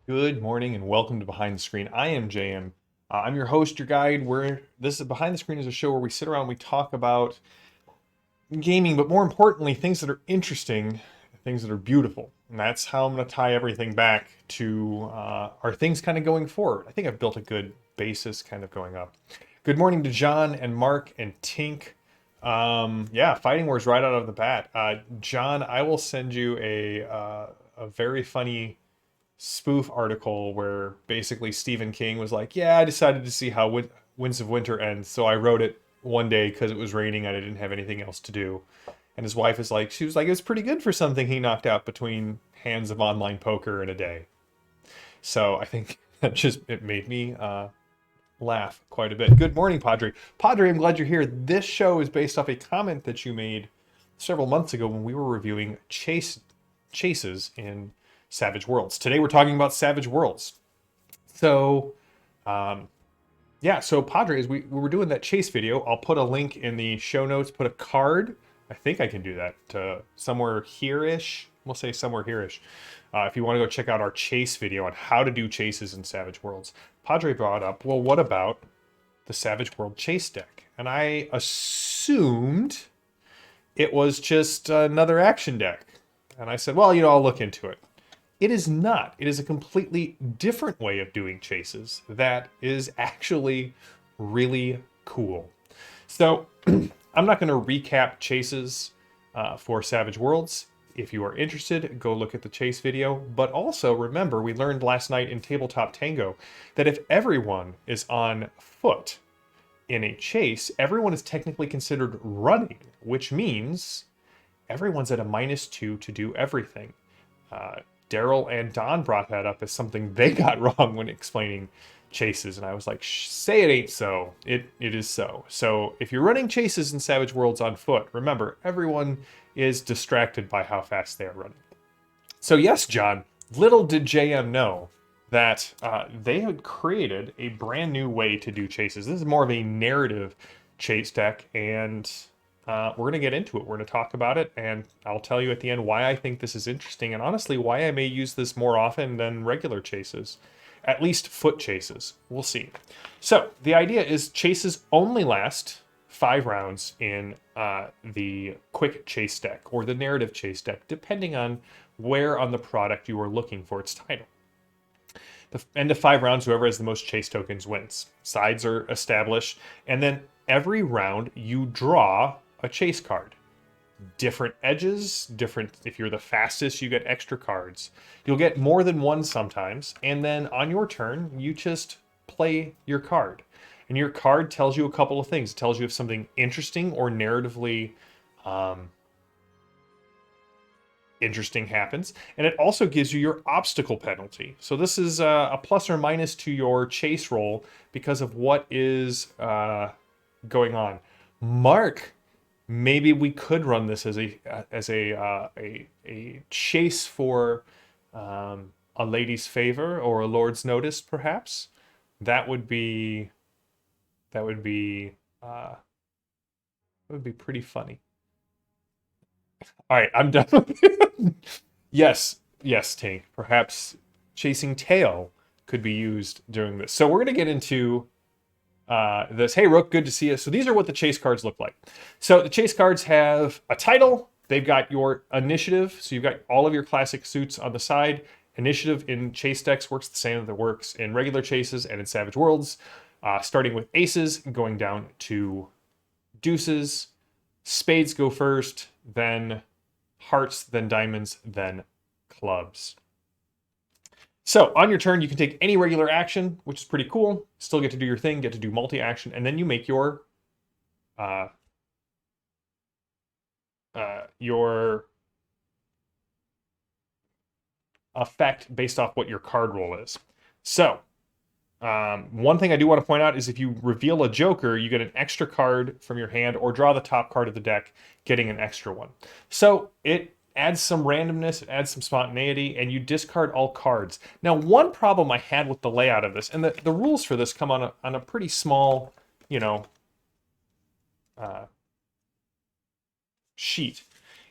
Good morning and welcome to Behind the Screen. I am JM. I'm your host, your guide. This is Behind the Screen is a show where we sit around and we talk about gaming, but more importantly, things that are interesting, things that are beautiful. And that's how I'm going to tie everything back to our things kind of going forward. I think I've built a good basis kind of going up. Good morning to John and Mark and Tink. Yeah, Fighting Wars right out of the bat. John, I will send you a very funny spoof article where basically Stephen King was like, "Yeah, I decided to see how Winds of Winter ends, so I wrote it one day because it was raining and I didn't have anything else to do." And his wife is like, she was like, "It was pretty good for something he knocked out between hands of online poker in a day." So I think that just it made me laugh quite a bit. Good morning, Padre. Padre, I'm glad you're here. This show is based off a comment that you made several months ago when we were reviewing chases in Savage Worlds. Today we're talking about Savage Worlds. So, yeah, so Padres, we were doing that chase video. I'll put a link in the show notes, put a card. I think I can do that to somewhere here-ish. We'll say somewhere here-ish. If you want to go check out our chase video on how to do chases in Savage Worlds. Padre brought up, well, what about the Savage World chase deck? And I assumed it was just another action deck. And I said, well, I'll look into it. It is not. It is a completely different way of doing chases that is actually really cool. So I'm not going to recap chases for Savage Worlds. If you are interested, go look at the chase video. But also remember, we learned last night in Tabletop Tango that if everyone is on foot in a chase, everyone is technically considered running, which means everyone's at a -2 to do everything. Daryl and Don brought that up as something they got wrong when explaining chases, and I was like, say it ain't so. It is so. So if you're running chases in Savage Worlds on foot, remember, everyone is distracted by how fast they are running. So yes, John, little did JM know that they had created a brand new way to do chases. This is more of a narrative chase deck, and we're going to get into it. We're going to talk about it, and I'll tell you at the end why I think this is interesting, and honestly, why I may use this more often than regular chases. At least foot chases. We'll see. So, the idea is chases only last 5 rounds in the quick chase deck, or the narrative chase deck, depending on where on the product you are looking for its title. The end of 5 rounds, whoever has the most chase tokens wins. Sides are established, and then every round you draw a chase card. Different edges, different, if you're the fastest, you get extra cards. You'll get more than one sometimes, and then on your turn, you just play your card. And your card tells you a couple of things. It tells you if something interesting or narratively interesting happens, and it also gives you your obstacle penalty. So this is a plus or minus to your chase roll because of what is going on. Mark, maybe we could run this as a chase for a lady's favor or a lord's notice, perhaps. That would be pretty funny. All right, I'm done. Yes, Tank. Perhaps chasing tail could be used during this. So we're gonna get into this. Hey, Rook, good to see you. So these are what the chase cards look like. So the chase cards have a title. They've got your initiative. So you've got all of your classic suits on the side. Initiative in chase decks works the same that works in regular chases and in Savage Worlds. Starting with aces, going down to deuces. Spades go first, then hearts, then diamonds, then clubs. So on your turn, you can take any regular action, which is pretty cool. Still get to do your thing, get to do multi-action, and then you make your effect based off what your card roll is. So one thing I do want to point out is if you reveal a joker, you get an extra card from your hand or draw the top card of the deck, getting an extra one. So it adds some randomness, it adds some spontaneity, and you discard all cards. Now, one problem I had with the layout of this, and the rules for this come on a pretty small, sheet,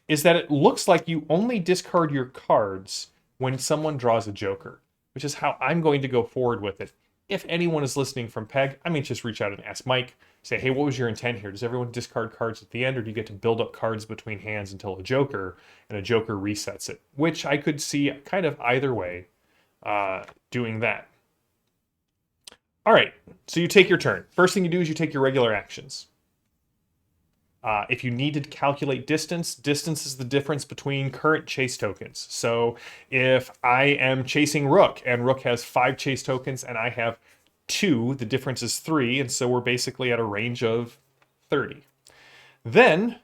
is that it looks like you only discard your cards when someone draws a joker. which is how I'm going to go forward with it. If anyone is listening from PEG, I may just reach out and ask Mike, say, hey, what was your intent here? Does everyone discard cards at the end, or do you get to build up cards between hands until a joker, and a joker resets it? Which I could see kind of either way doing that. All right, so you take your turn. First thing you do is you take your regular actions. If you need to calculate distance, distance is the difference between current chase tokens. So if I am chasing Rook, and Rook has 5 chase tokens, and I have 2, the difference is 3, and so we're basically at a range of 30. Then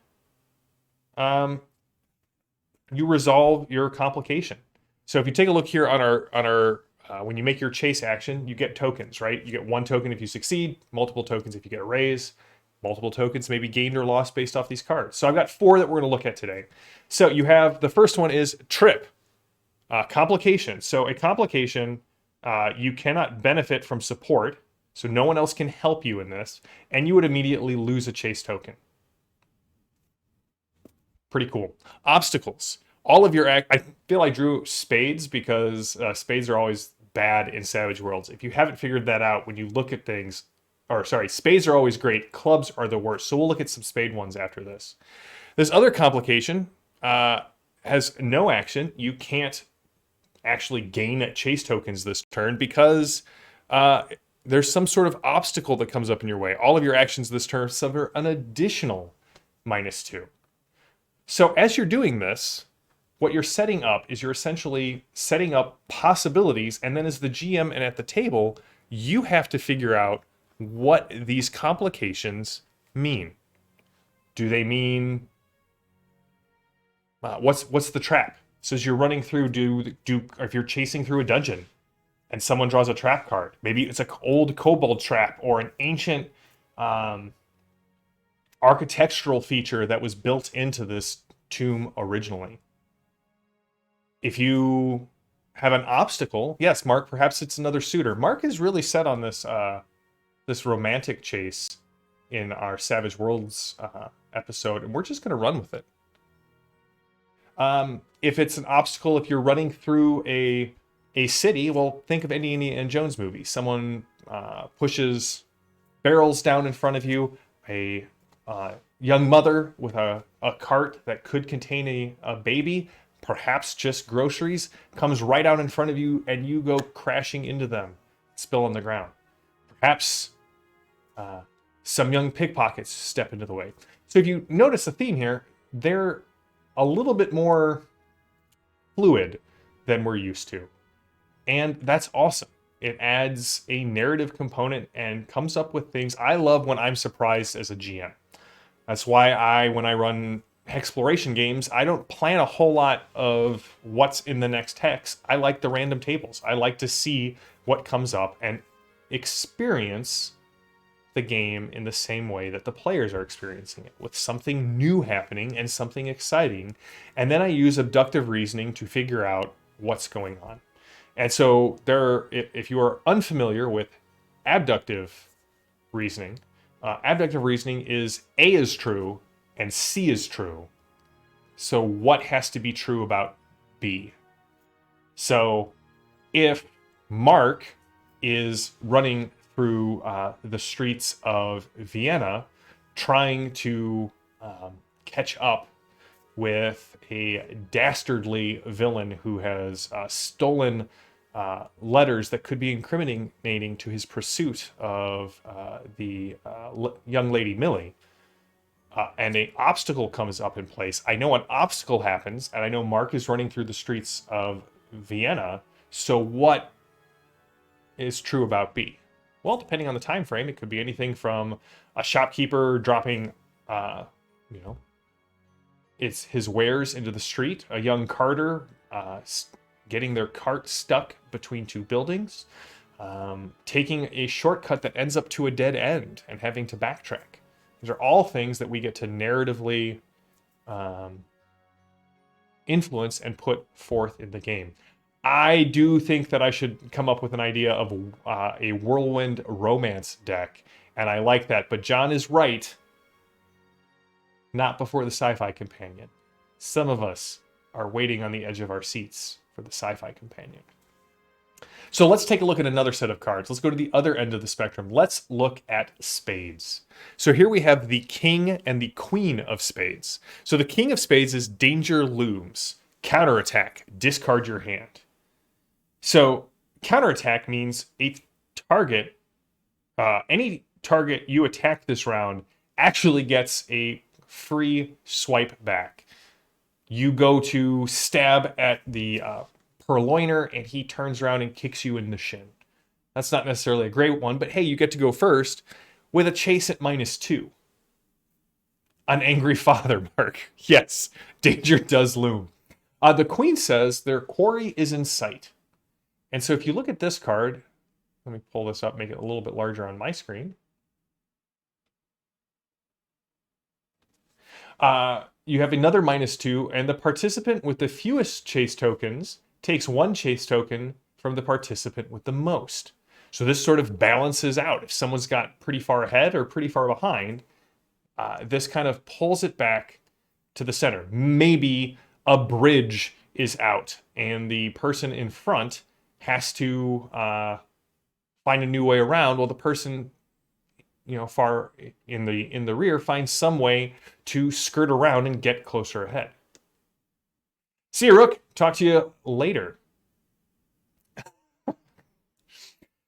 you resolve your complication. So if you take a look here on our when you make your chase action, you get tokens, right? You get 1 token if you succeed, multiple tokens if you get a raise, multiple tokens may be gained or lost based off these cards. So I've got 4 that we're going to look at today. So you have, the first one is trip, complication. So a complication, you cannot benefit from support, so no one else can help you in this, and you would immediately lose a chase token. Pretty cool. Obstacles. All of your, I feel I drew spades because spades are always bad in Savage Worlds. If you haven't figured that out, when you look at things, or sorry, spades are always great, clubs are the worst. So we'll look at some spade ones after this. This other complication has no action. You can't actually gain chase tokens this turn because there's some sort of obstacle that comes up in your way. All of your actions this turn suffer an additional -2. So as you're doing this, what you're setting up is you're essentially setting up possibilities, and then as the GM and at the table, you have to figure out what these complications mean. Do they mean what's the trap? So as you're running through, or if you're chasing through a dungeon and someone draws a trap card, maybe it's an old kobold trap or an ancient architectural feature that was built into this tomb originally. If you have an obstacle, yes, Mark, perhaps it's another suitor. Mark is really set on this this romantic chase in our Savage Worlds episode, and we're just going to run with it. If it's an obstacle, if you're running through a city, well, think of any Indiana Jones movie. Someone pushes barrels down in front of you, a young mother with a cart that could contain a baby, perhaps just groceries, comes right out in front of you, and you go crashing into them, spill on the ground. Perhaps some young pickpockets step into the way. So if you notice the theme here, they're a little bit more fluid than we're used to. And that's awesome. It adds a narrative component and comes up with things. I love when I'm surprised as a GM. That's why when I run exploration games, I don't plan a whole lot of what's in the next hex. I like the random tables. I like to see what comes up and experience the game in the same way that the players are experiencing it, with something new happening and something exciting. And then I use abductive reasoning to figure out what's going on. And so if you are unfamiliar with abductive reasoning is A is true and C is true. So what has to be true about B? So if Mark is running through the streets of Vienna trying to catch up with a dastardly villain who has stolen letters that could be incriminating to his pursuit of the young lady Millie, and an obstacle comes up in place. I know an obstacle happens, and I know Mark is running through the streets of Vienna. So what is true about B? Well, depending on the time frame, it could be anything from a shopkeeper dropping, it's his wares into the street, a young carter getting their cart stuck between 2 buildings, taking a shortcut that ends up to a dead end and having to backtrack. These are all things that we get to narratively influence and put forth in the game. I do think that I should come up with an idea of a whirlwind romance deck, and I like that. But John is right. Not before the Sci-Fi Companion. Some of us are waiting on the edge of our seats for the Sci-Fi Companion. So let's take a look at another set of cards. Let's go to the other end of the spectrum. Let's look at spades. So here we have the king and the queen of spades. So the king of spades is danger looms, counterattack, discard your hand. So counterattack means a target, any target you attack this round actually gets a free swipe back. You go to stab at the purloiner and he turns around and kicks you in the shin. That's not necessarily a great one, but hey, you get to go first with a chase at -2. An angry father, Mark. Yes, danger does loom. The queen says their quarry is in sight. And so if you look at this card, let me pull this up, make it a little bit larger on my screen. You have another -2, and the participant with the fewest chase tokens takes 1 chase token from the participant with the most. So this sort of balances out. If someone's got pretty far ahead or pretty far behind, this kind of pulls it back to the center. Maybe a bridge is out, and the person in front has to find a new way around, while the person far in the rear finds some way to skirt around and get closer ahead. See you, Rook. Talk to you later.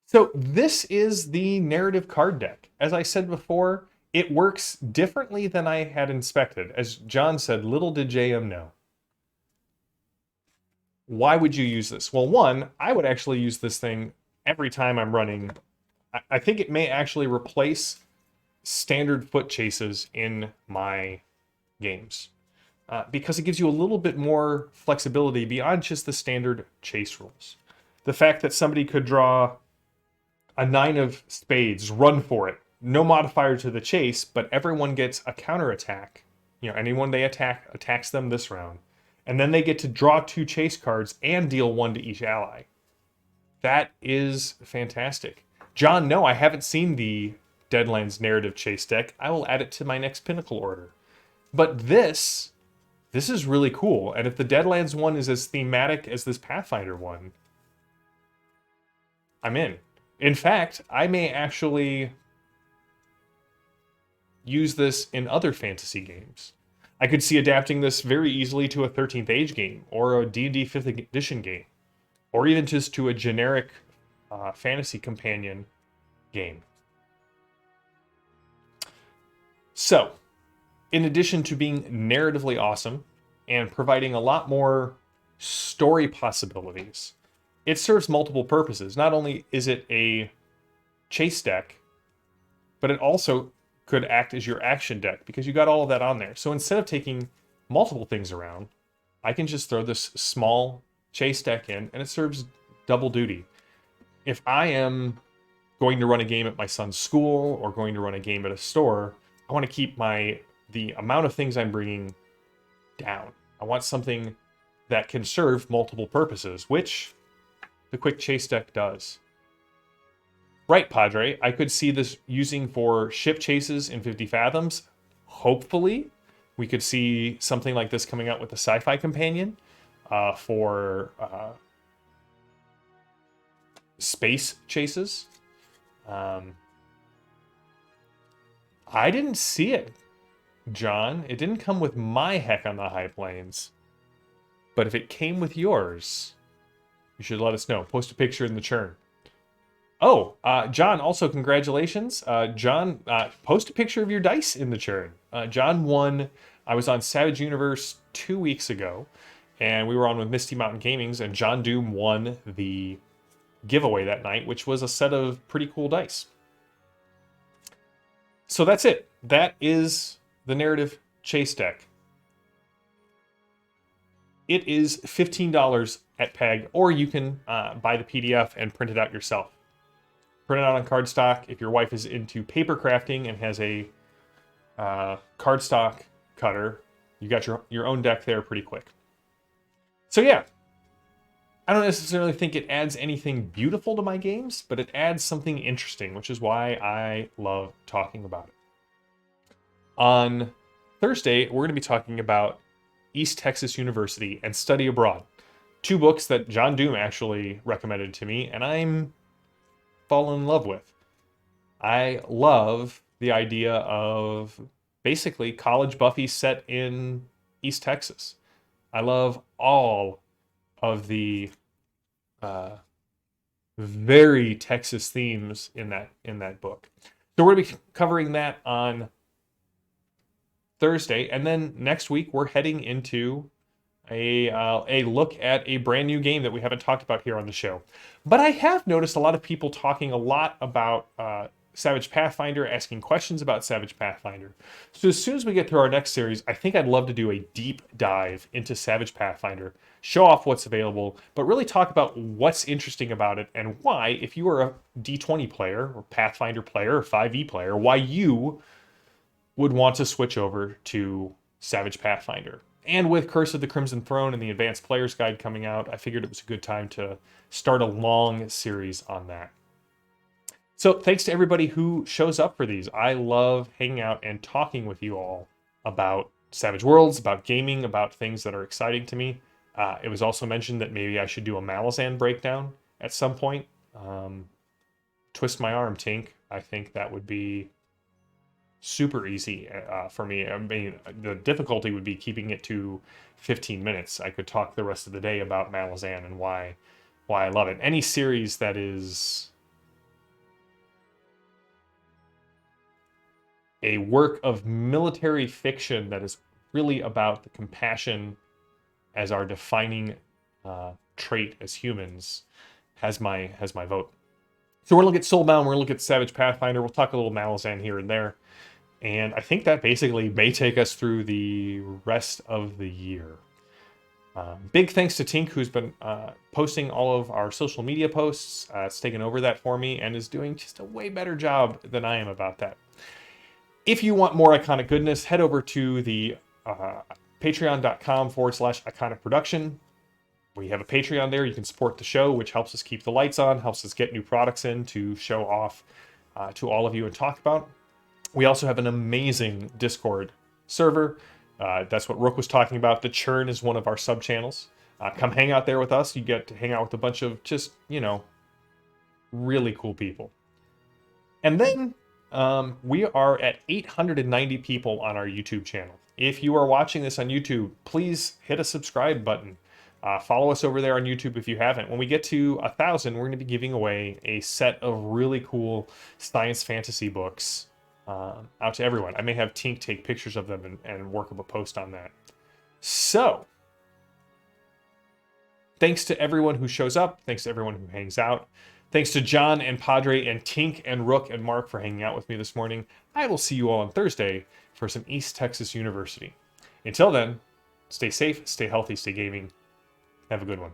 So this is the narrative card deck. As I said before, it works differently than I had inspected. As John said, little did JM know. Why would you use this? Well, one, I would actually use this thing every time I'm running. I think it may actually replace standard foot chases in my games because it gives you a little bit more flexibility beyond just the standard chase rules. The fact that somebody could draw a 9 of spades, run for it, no modifier to the chase, but everyone gets a counterattack. Anyone they attack attacks them this round. And then they get to draw 2 chase cards and deal 1 to each ally. That is fantastic. John, no, I haven't seen the Deadlands narrative chase deck. I will add it to my next Pinnacle order. But this is really cool. And if the Deadlands one is as thematic as this Pathfinder one, I'm in. In fact, I may actually use this in other fantasy games. I could see adapting this very easily to a 13th Age game, or a D&D 5th edition game, or even just to a generic fantasy companion game. So, in addition to being narratively awesome and providing a lot more story possibilities, it serves multiple purposes. Not only is it a chase deck, but it also could act as your action deck because you got all of that on there. So instead of taking multiple things around, I can just throw this small chase deck in and it serves double duty. If I am going to run a game at my son's school or going to run a game at a store, I want to keep the amount of things I'm bringing down. I want something that can serve multiple purposes, which the quick chase deck does. Right, Padre, I could see this using for ship chases in 50 Fathoms. Hopefully, we could see something like this coming out with the Sci-Fi Companion for space chases. I didn't see it, John. It didn't come with my Heck on the High Plains. But if it came with yours, you should let us know. Post a picture in the churn. Oh, John, also congratulations. John, post a picture of your dice in the churn. John won. I was on Savage Universe 2 weeks ago, and we were on with Misty Mountain Gamings, and John Doom won the giveaway that night, which was a set of pretty cool dice. So that's it. That is the narrative chase deck. It is $15 at PEG, or you can buy the PDF and print it out yourself. Print it out on cardstock. If your wife is into paper crafting and has a cardstock cutter, you got your own deck there pretty quick. So yeah, I don't necessarily think it adds anything beautiful to my games, but it adds something interesting, which is why I love talking about it. On Thursday, we're going to be talking about East Texas University and study abroad. two books that John Doom actually recommended to me, and I'm fallen in love with. I love the idea of basically college Buffy set in East Texas. I love all of the very Texas themes in that book. So we're going to be covering that on Thursday, and then next week we're heading into a look at a brand new game that we haven't talked about here on the show. But I have noticed a lot of people talking a lot about Savage Pathfinder, asking questions about Savage Pathfinder. So as soon as we get through our next series, I think I'd love to do a deep dive into Savage Pathfinder, show off what's available, but really talk about what's interesting about it and why, if you are a D20 player or Pathfinder player or 5e player, why you would want to switch over to Savage Pathfinder. And with Curse of the Crimson Throne and the Advanced Player's Guide coming out, I figured it was a good time to start a long series on that. So thanks to everybody who shows up for these. I love hanging out and talking with you all about Savage Worlds, about gaming, about things that are exciting to me. It was also mentioned that maybe I should do a Malazan breakdown at some point. Twist my arm, Tink. I think that would be super easy for me. I mean, the difficulty would be keeping it to 15 minutes. I could talk the rest of the day about Malazan and why I love it. Any series that is a work of military fiction that is really about the compassion as our defining trait as humans has my vote. So we're going to look at Soulbound, we're going to look at Savage Pathfinder, we'll talk a little Malazan here and there. And I think that basically may take us through the rest of the year. Big thanks to Tink, who's been posting all of our social media posts. It's taken over that for me and is doing just a way better job than I am about that. If you want more iconic goodness, head over to the patreon.com/iconic production. We have a Patreon there. You can support the show, which helps us keep the lights on, helps us get new products in to show off to all of you and talk about. We also have an amazing Discord server. That's what Rook was talking about. The Churn is one of our sub-channels. Come hang out there with us. You get to hang out with a bunch of just, really cool people. And then we are at 890 people on our YouTube channel. If you are watching this on YouTube, please hit a subscribe button. Follow us over there on YouTube if you haven't. When we get to 1,000, we're going to be giving away a set of really cool science fantasy books out to everyone. I may have Tink take pictures of them and work up a post on that. So, thanks to everyone who shows up. Thanks to everyone who hangs out. Thanks to John and Padre and Tink and Rook and Mark for hanging out with me this morning. I will see you all on Thursday for some East Texas University. Until then, stay safe, stay healthy, stay gaming. Have a good one.